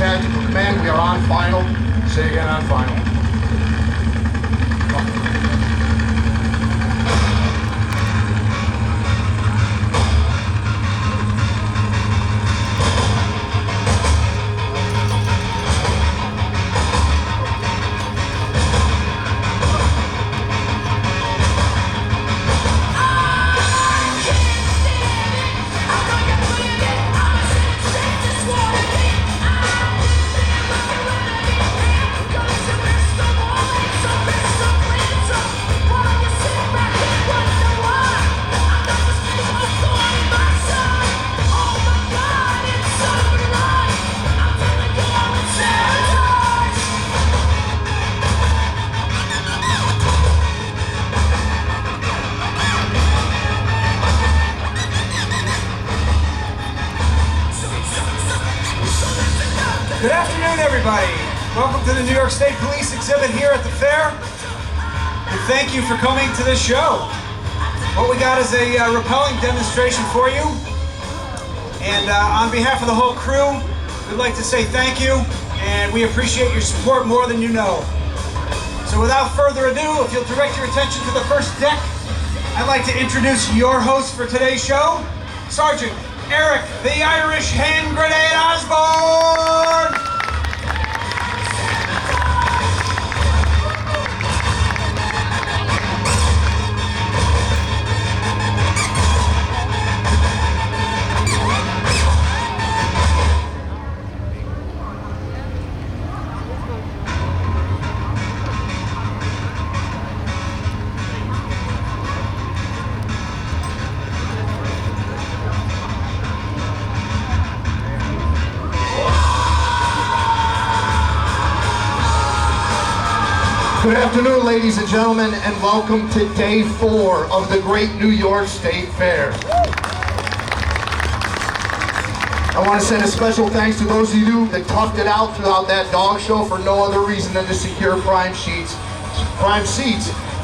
Tactical Command. We are on final. Say again, on final. Good afternoon, everybody. Welcome to the New York State Police exhibit here at the fair. And thank you for coming to this show. What we got is a rappelling demonstration for you. And on behalf of the whole crew, we'd like to say thank you, and we appreciate your support more than you know. So without further ado, if you'll direct your attention to the first deck, I'd like to introduce your host for today's show, Sergeant Eric the Irish Hand Grenade Osborne! Good afternoon, ladies and gentlemen, and welcome to Day 4 of the Great New York State Fair. I want to send a special thanks to those of you that toughed it out throughout that dog show for no other reason than to secure prime seats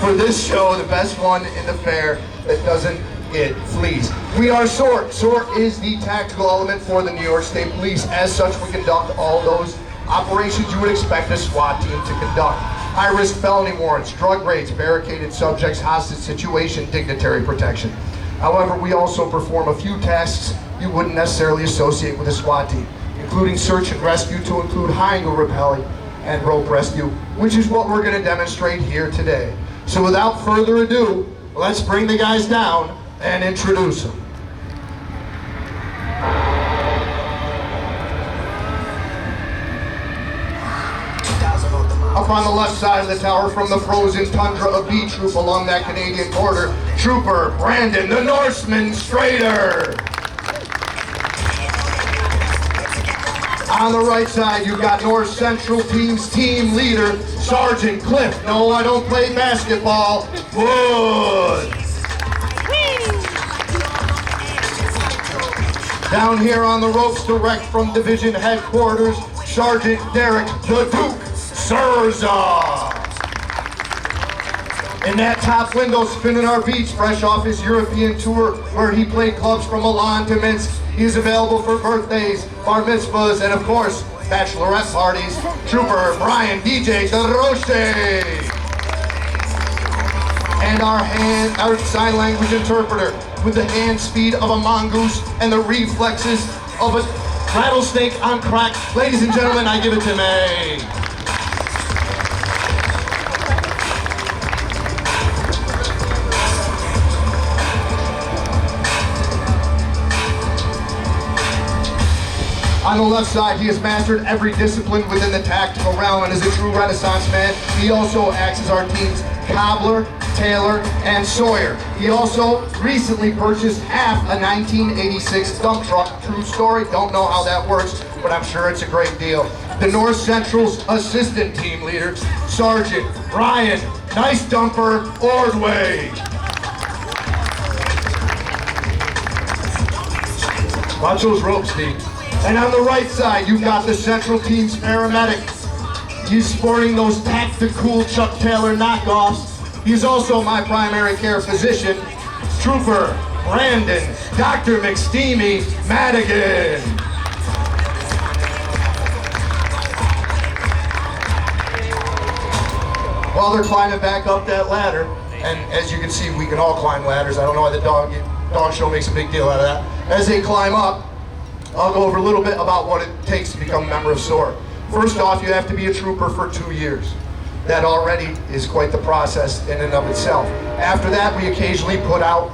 for this show, the best one in the fair that doesn't get fleas. We are SORT. SORT is the tactical element for the New York State Police. As such, we conduct all those operations you would expect a SWAT team to conduct. High-risk felony warrants, drug raids, barricaded subjects, hostage situation, dignitary protection. However, we also perform a few tasks you wouldn't necessarily associate with a SWAT team, including search and rescue to include high angle rappelling and rope rescue, which is what we're going to demonstrate here today. So without further ado, let's bring the guys down and introduce them. Up on the left side of the tower from the frozen tundra of B Troop along that Canadian border, Trooper Brandon the Norseman Strader. On the right side, you've got North Central Team's team leader, Sergeant Cliff. No, I don't play basketball. Wood. Down here on the ropes, direct from division headquarters, Sergeant Derek the Duke Surza. In that top window, spinning our beats, fresh off his European tour, where he played clubs from Milan to Minsk. He's available for birthdays, bar mitzvahs, and of course, bachelorette parties. Trooper Brian DJ DeRoche. And our sign language interpreter, with the hand speed of a mongoose and the reflexes of a rattlesnake on crack. Ladies and gentlemen, I give it to me. On the left side, he has mastered every discipline within the tactical realm and is a true Renaissance man. He also acts as our team's cobbler, tailor, and sawyer. He also recently purchased half a 1986 dump truck. True story, don't know how that works, but I'm sure it's a great deal. The North Central's assistant team leader, Sergeant Ryan Nice Dumper Ordway. Watch those ropes, Steve. And on the right side, you've got the Central Team's paramedic. He's sporting those tactical Chuck Taylor knockoffs. He's also my primary care physician, Trooper Brandon Dr. McSteamy Madigan. While they're climbing back up that ladder, and as you can see, we can all climb ladders. I don't know why the dog show makes a big deal out of that. As they climb up, I'll go over a little bit about what it takes to become a member of SOAR. First off, you have to be a trooper for 2 years. That already is quite the process in and of itself. After that, we occasionally put out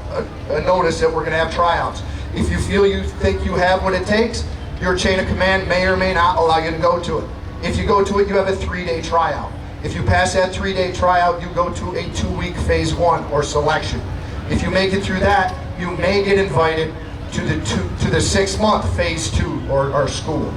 a notice that we're going to have tryouts. If you feel you think you have what it takes, your chain of command may or may not allow you to go to it. If you go to it, you have a 3-day tryout. If you pass that 3-day tryout, you go to a 2-week phase 1 or selection. If you make it through that, you may get invited to the 6-month phase 2 or school.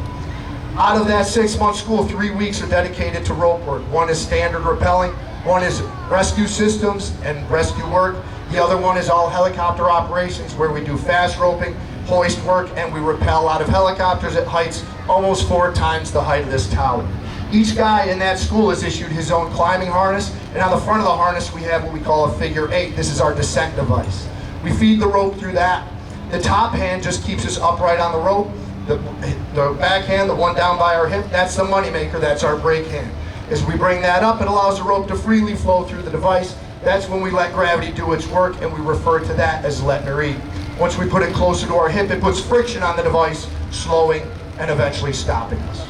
Out of that 6-month school, 3 weeks are dedicated to rope work. One is standard rappelling, one is rescue systems and rescue work. The other one is all helicopter operations, where we do fast roping, hoist work, and we rappel out of helicopters at heights almost 4 times the height of this tower. Each guy in that school is issued his own climbing harness, and on the front of the harness we have what we call a figure 8. This is our descent device. We feed the rope through that. The top hand just keeps us upright on the rope. The back hand, the one down by our hip, that's the money maker, that's our brake hand. As we bring that up, it allows the rope to freely flow through the device. That's when we let gravity do its work, and we refer to that as letting her eat. Once we put it closer to our hip, it puts friction on the device, slowing and eventually stopping us.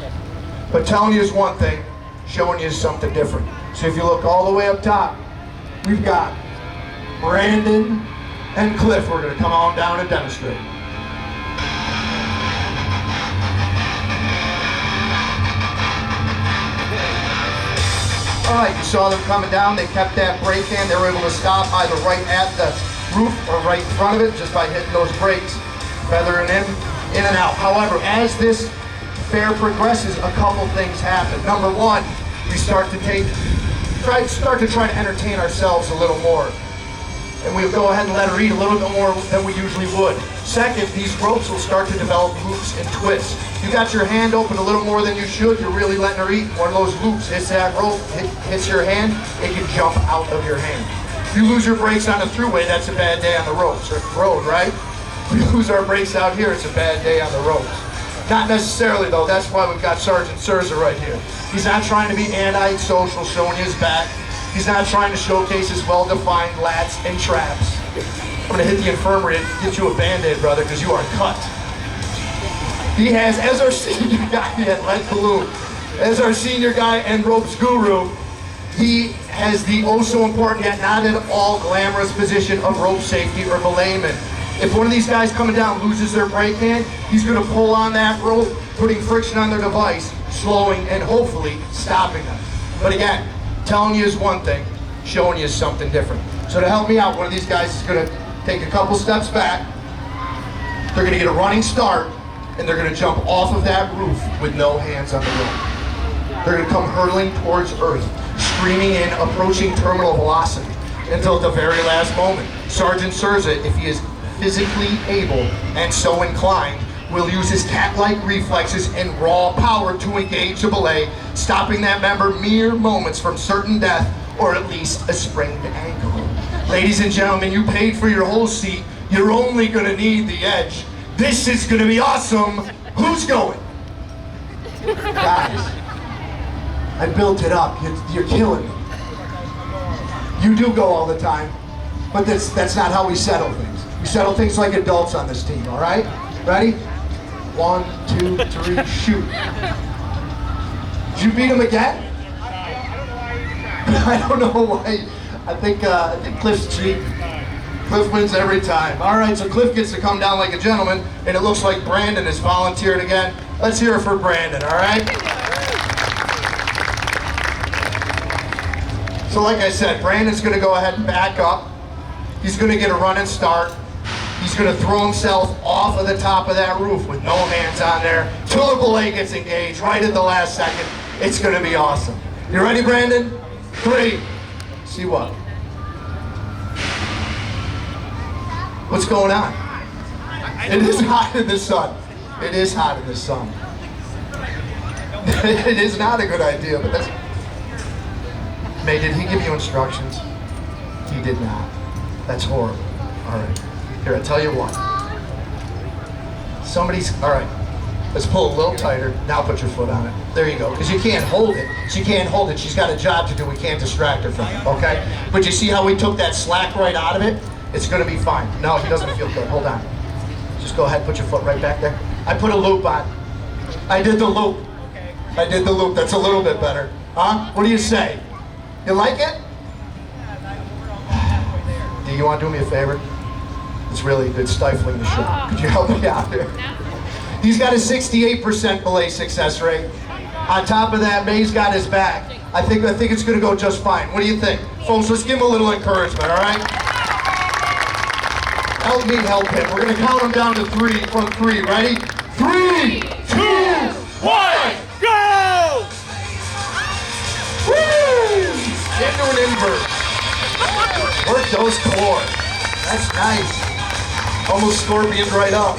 But telling you is one thing, showing you is something different. So if you look all the way up top, we've got Brandon and Cliff. We're going to come on down and demonstrate. All right, you saw them coming down. They kept that brake hand. They were able to stop either right at the roof or right in front of it just by hitting those brakes, feathering in and out. However, as this fair progresses, a couple things happen. Number one, we start to try to entertain ourselves a little more. And we'll go ahead and let her eat a little bit more than we usually would. Second, these ropes will start to develop loops and twists. You got your hand open a little more than you should, you're really letting her eat. One of those loops hits that rope, hits your hand, it can jump out of your hand. If you lose your brakes on the thruway, that's a bad day on the road, right? If we lose our brakes out here, it's a bad day on the roads. Not necessarily though, that's why we've got Sergeant Surza right here. He's not trying to be anti-social, showing his back. He's not trying to showcase his well-defined lats and traps. I'm gonna hit the infirmary and get you a Band-Aid, brother, because you are cut. He has, as our senior guy at Lead Balloon, as our senior guy and ropes guru, he has the oh-so-important yet not at all glamorous position of rope safety or belayman. If one of these guys coming down loses their brake hand, he's going to pull on that rope, putting friction on their device, slowing and hopefully stopping them. But again, telling you is one thing, showing you is something different. So to help me out, one of these guys is going to take a couple steps back. They're going to get a running start, and they're going to jump off of that roof with no hands on the rope. They're going to come hurtling towards Earth, screaming in, approaching terminal velocity until at the very last moment. Sergeant Surza, if he is physically able and so inclined, will use his cat-like reflexes and raw power to engage the belay, stopping that member mere moments from certain death or at least a sprained ankle. Ladies and gentlemen, you paid for your whole seat. You're only going to need the edge. This is going to be awesome. Who's going? Guys, I built it up. You're killing me. You do go all the time, but that's not how we settle things. We settle things like adults on this team, all right? Ready? 1, 2, 3, shoot. Did you beat him again? I don't know why. I think Cliff's cheap. Cliff wins every time. All right, so Cliff gets to come down like a gentleman, and it looks like Brandon has volunteered again. Let's hear it for Brandon, all right? So like I said, Brandon's gonna go ahead and back up. He's gonna get a running start. He's gonna throw himself off of the top of that roof with no hands on there till the belay gets engaged right at the last second. It's gonna be awesome. You ready, Brandon? 3. See what? What's going on? It is hot in the sun. It is hot in the sun. It is not a good idea, but that's... May, did he give you instructions? He did not. That's horrible. All right. Here, I'll tell you what. All right. Let's pull a little tighter. Now put your foot on it. There you go. Because you can't hold it. She can't hold it. She's got a job to do. We can't distract her from it, okay? But you see how we took that slack right out of it? It's going to be fine. No, he doesn't feel good. Hold on. Just go ahead, put your foot right back there. I put a loop on. I did the loop. I did the loop. That's a little bit better. Huh? What do you say? You like it? Do you want to do me a favor? It's really good stifling the show. Could you help me out here? He's got a 68% belay success rate. On top of that, May's got his back. I think it's going to go just fine. What do you think? Folks, let's give him a little encouragement, all right? Help me help him. We're going to count him down to three from three. Ready? 3, 2, 1, go! Woo! Into an invert. Work those core. That's nice. Almost scorpioned right up.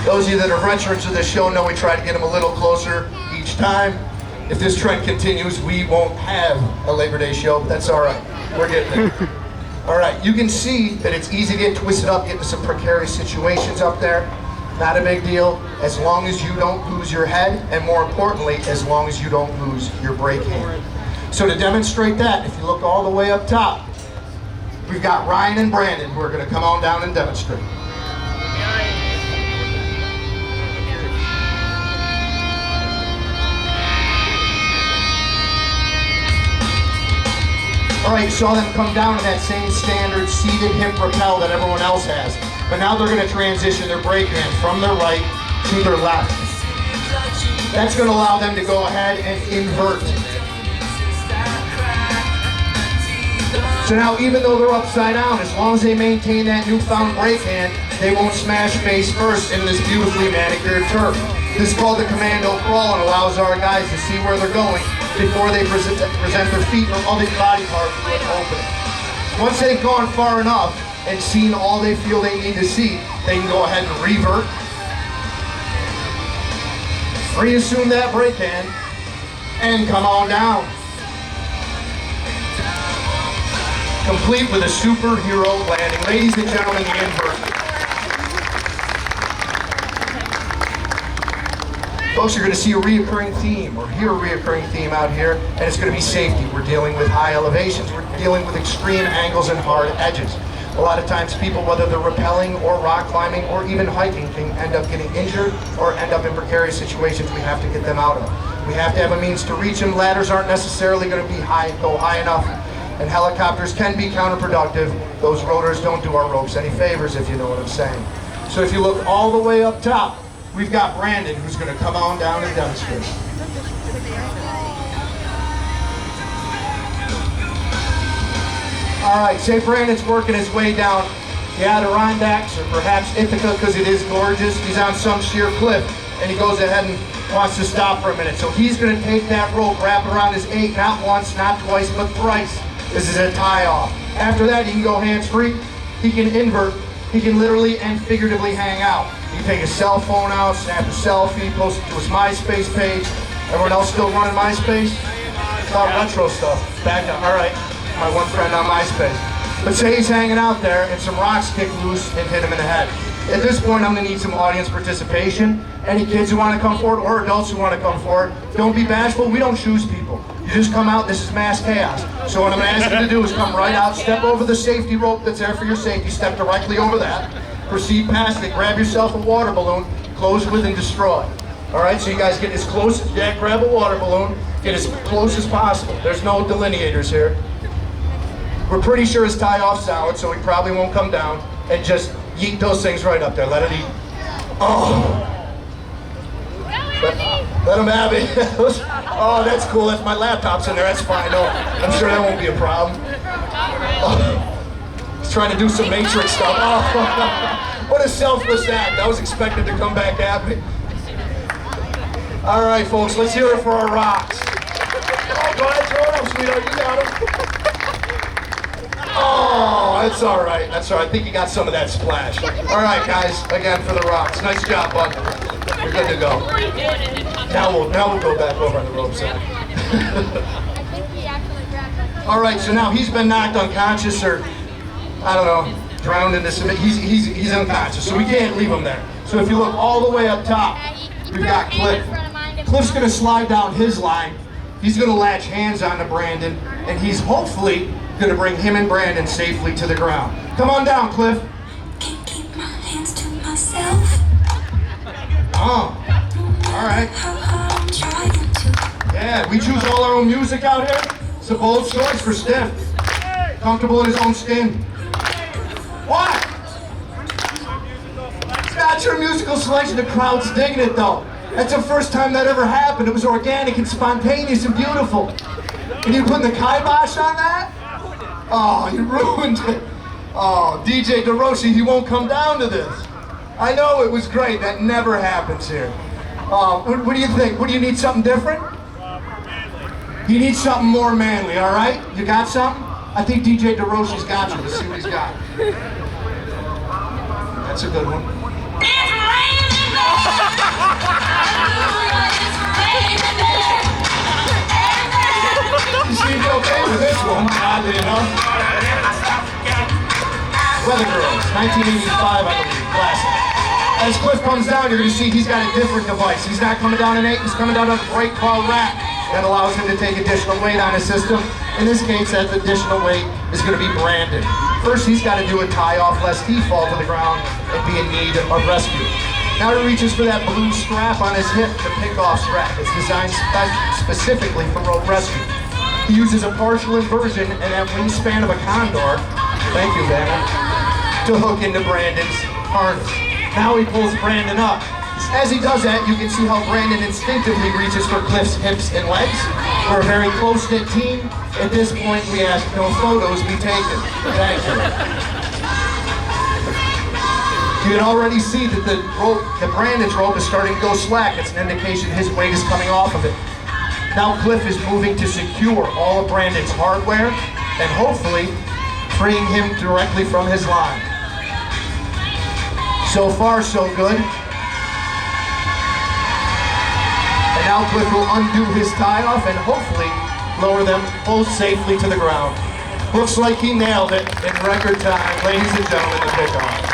Those of you that are veterans of this show know we try to get them a little closer each time. If this trend continues, we won't have a Labor Day show, but that's all right. We're getting there. All right, you can see that it's easy to get twisted up, get into some precarious situations up there. Not a big deal, as long as you don't lose your head, and more importantly, as long as you don't lose your brake hand. So to demonstrate that, if you look all the way up top, we've got Ryan and Brandon who are going to come on down and demonstrate. All right, saw them come down to that same standard seated hip rappel that everyone else has. But now they're going to transition their brake hand from their right to their left. That's going to allow them to go ahead and invert. So now, even though they're upside down, as long as they maintain that newfound brake hand, they won't smash face first in this beautifully manicured turf. This is called the commando crawl and allows our guys to see where they're going before they present their feet or other body parts to an opening. Once they've gone far enough and seen all they feel they need to see, they can go ahead and revert. Reassume that brake hand and come on down. Complete with a superhero landing. Ladies and gentlemen, the invert. Folks, you're going to see a reoccurring theme, or hear a reoccurring theme out here, and it's going to be safety. We're dealing with high elevations, we're dealing with extreme angles and hard edges. A lot of times people, whether they're rappelling or rock climbing or even hiking, can end up getting injured or end up in precarious situations we have to get them out of. We have to have a means to reach them. Ladders aren't necessarily going to go high enough, and helicopters can be counterproductive. Those rotors don't do our ropes any favors, if you know what I'm saying. So if you look all the way up top, we've got Brandon, who's going to come on down and demonstrate. All right, say Brandon's working his way down the Adirondacks, or perhaps Ithaca, because it is gorgeous. He's on some sheer cliff, and he goes ahead and wants to stop for a minute. So he's going to take that rope, wrap it around his 8, not once, not twice, but thrice. This is a tie-off. After that, he can go hands-free. He can invert. He can literally and figuratively hang out. He can take his cell phone out, snap a selfie, post it to his MySpace page. Everyone else still running MySpace? It's all retro stuff. Back up. All right. My one friend on MySpace. But say he's hanging out there and some rocks kick loose and hit him in the head. At this point, I'm going to need some audience participation. Any kids who want to come forward or adults who want to come forward, don't be bashful. We don't choose people. You just come out. This is mass chaos. So what I'm going to ask you to do is come right out, step over the safety rope that's there for your safety, step directly over that, proceed past it, grab yourself a water balloon, close with and destroy. All right, so you guys get as close as, grab a water balloon, get as close as possible. There's no delineators here. We're pretty sure it's tie-off solid, so we probably won't come down, and just yeet those things right up there. Let it eat. Oh. Let them have it. Oh, that's cool. That's my laptop's in there. That's fine. No, I'm sure that won't be a problem. Oh. He's trying to do some Matrix stuff. Oh. What a selfless act. I was expected to come back at me. All right, folks, let's hear it for our rocks. Oh, go ahead, throw it up, sweetheart. You got him. Oh, that's all right. That's all right. I think you got some of that splash. All right, guys. Again, for the rocks. Nice job, bud. We're good to go. Now we'll go back over on the rope side. All right. So now he's been knocked unconscious, or I don't know, drowned in this. He's unconscious, so we can't leave him there. So So if you look all the way up top, we've got Cliff. Cliff's gonna slide down his line. He's gonna latch hands onto Brandon, and he's hopefully gonna bring him and Brandon safely to the ground. Come on down, Cliff. Can't keep my hands to myself. Oh, all right. I'm trying to. Yeah, we choose all our own music out here. It's a bold choice for Stiff. Comfortable in his own skin. What? It's not your musical selection. The crowd's digging it, though. That's the first time that ever happened. It was organic and spontaneous and beautiful. And you putting the kibosh on that? Oh, you ruined it. Oh, DJ DeRoshi, he won't come down to this. I know it was great. That never happens here. What do you think? What do you need? Something different? He needs something more manly, all right? You got something? I think DJ DeRoshi's got you. Let's see what he's got. That's a good one. You seem to be okay with this one, oddly enough. Weather Girls, 1985, I believe, classic. As Cliff comes down, you're going to see he's got a different device. He's not coming down an 8, he's coming down on a brake car rack. That allows him to take additional weight on his system. In this case, that additional weight is going to be Brandon. First, he's got to do a tie-off lest he fall to the ground and be in need of rescue. Now he reaches for that blue strap on his hip, the pick-off strap. It's designed specifically for rope rescue. He uses a partial inversion and that wingspan of a condor, thank you, Vanna, to hook into Brandon's harness. Now he pulls Brandon up. As he does that, you can see how Brandon instinctively reaches for Cliff's hips and legs. We're a very close-knit team. At this point, we ask no photos be taken. Thank you. You can already see that the Brandon's rope is starting to go slack. It's an indication his weight is coming off of it. Now Cliff is moving to secure all of Brandon's hardware and hopefully freeing him directly from his line. So far, so good. And now Cliff will undo his tie-off and hopefully lower them both safely to the ground. Looks like he nailed it in record time. Ladies and gentlemen, the pickoff.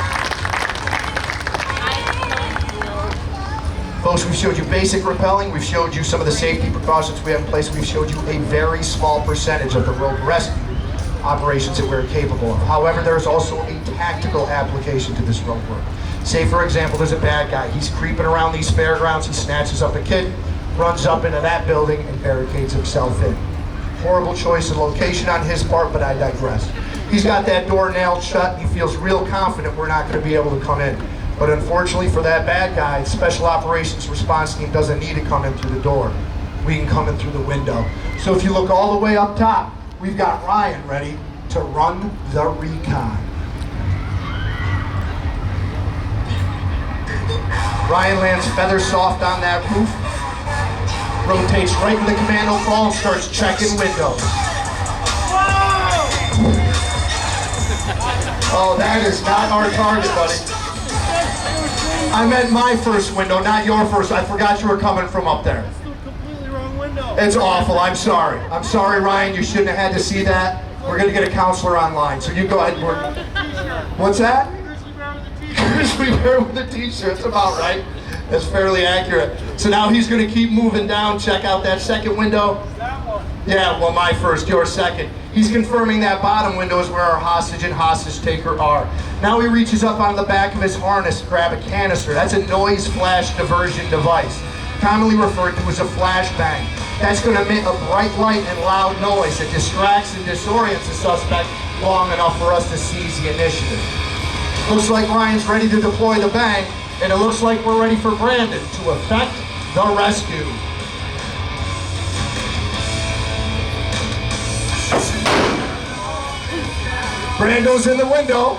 Folks, we've showed you basic rappelling, we've showed you some of the safety precautions we have in place, we've showed you a very small percentage of the rope rescue operations that we're capable of. However, there's also a tactical application to this rope work. Say, for example, there's a bad guy. He's creeping around these fairgrounds, he snatches up a kid, runs up into that building, and barricades himself in. Horrible choice of location on his part, but I digress. He's got that door nailed shut, he feels real confident we're not going to be able to come in. But unfortunately for that bad guy, Special Operations Response Team doesn't need to come in through the door. We can come in through the window. So if you look all the way up top, we've got Ryan ready to run the recon. Ryan lands feather soft on that roof, rotates right in the commando fall and starts checking windows. Oh, that is not our target, buddy. I meant my first window, not your first. I forgot you were coming from up there. It's the completely wrong window. It's awful. I'm sorry. I'm sorry, Ryan. You shouldn't have had to see that. We're going to get a counselor online, so you go ahead and work. What's that? Grizzly bear with a t-shirt. That's about right. That's fairly accurate. So now he's going to keep moving down. Check out that second window. That one. Yeah, well, my first, your second. He's confirming that bottom window is where our hostage and hostage taker are. Now he reaches up on the back of his harness to grab a canister. That's a noise flash diversion device, commonly referred to as a flashbang. That's going to emit a bright light and loud noise that distracts and disorients the suspect long enough for us to seize the initiative. Looks like Ryan's ready to deploy the bang, and it looks like we're ready for Brandon to effect the rescue. Brando's in the window.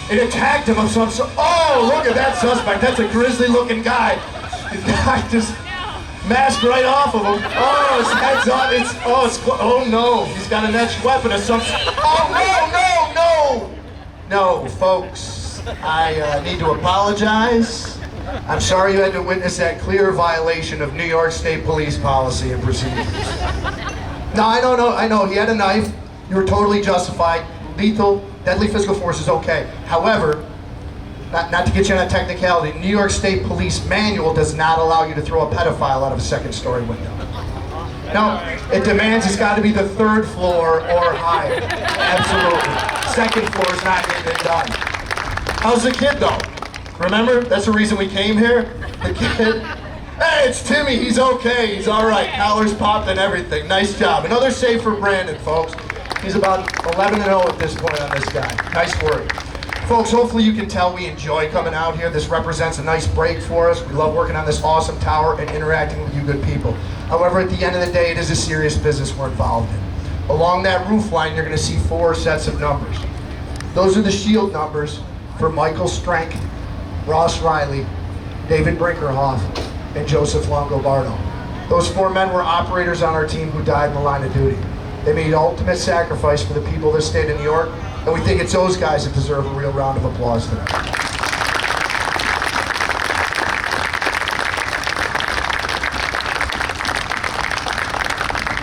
It attacked him of some sort. Oh, look at that suspect. That's a grisly looking guy. The guy just masked right off of him. Oh, his head's up. Oh no. He's got an etched weapon of some sort. Oh, no. No, folks. I need to apologize. I'm sorry you had to witness that clear violation of New York State Police policy and procedures. No, I know. He had a knife. You were totally justified. Lethal, deadly physical force is okay. However, not to get you on a technicality, New York State Police manual does not allow you to throw a pedophile out of a second-story window. No, it demands it's got to be the third floor or higher. Absolutely. Second floor is not even done. How's the kid though? Remember, that's the reason we came here. The kid. Hey, it's Timmy. He's okay. He's all right. Collar's popped and everything. Nice job. Another save for Brandon, folks. He's about 11-0 at this point on this guy. Nice work. Folks, hopefully you can tell we enjoy coming out here. This represents a nice break for us. We love working on this awesome tower and interacting with you good people. However, at the end of the day, it is a serious business we're involved in. Along that roof line, you're going to see 4 sets of numbers. Those are the shield numbers for Michael Strank, Ross Riley, David Brinkerhoff, and Joseph Longobardo. Those 4 men were operators on our team who died in the line of duty. They made ultimate sacrifice for the people of the state of New York, and we think it's those guys that deserve a real round of applause today.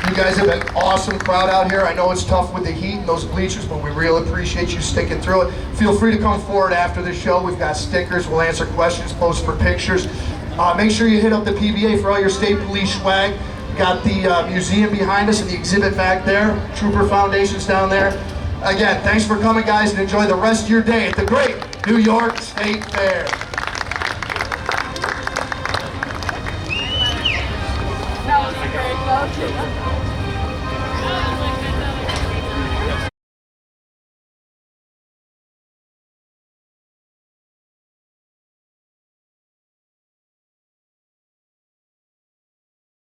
You guys have an awesome crowd out here. I know it's tough with the heat and those bleachers, but we really appreciate you sticking through it. Feel free to come forward after the show. We've got stickers, we'll answer questions, post for pictures. Make sure you hit up the PBA for all your state police swag. Got the museum behind us and the exhibit back there. Trooper Foundation's down there. Again, thanks for coming, guys, and enjoy the rest of your day at the great New York State Fair.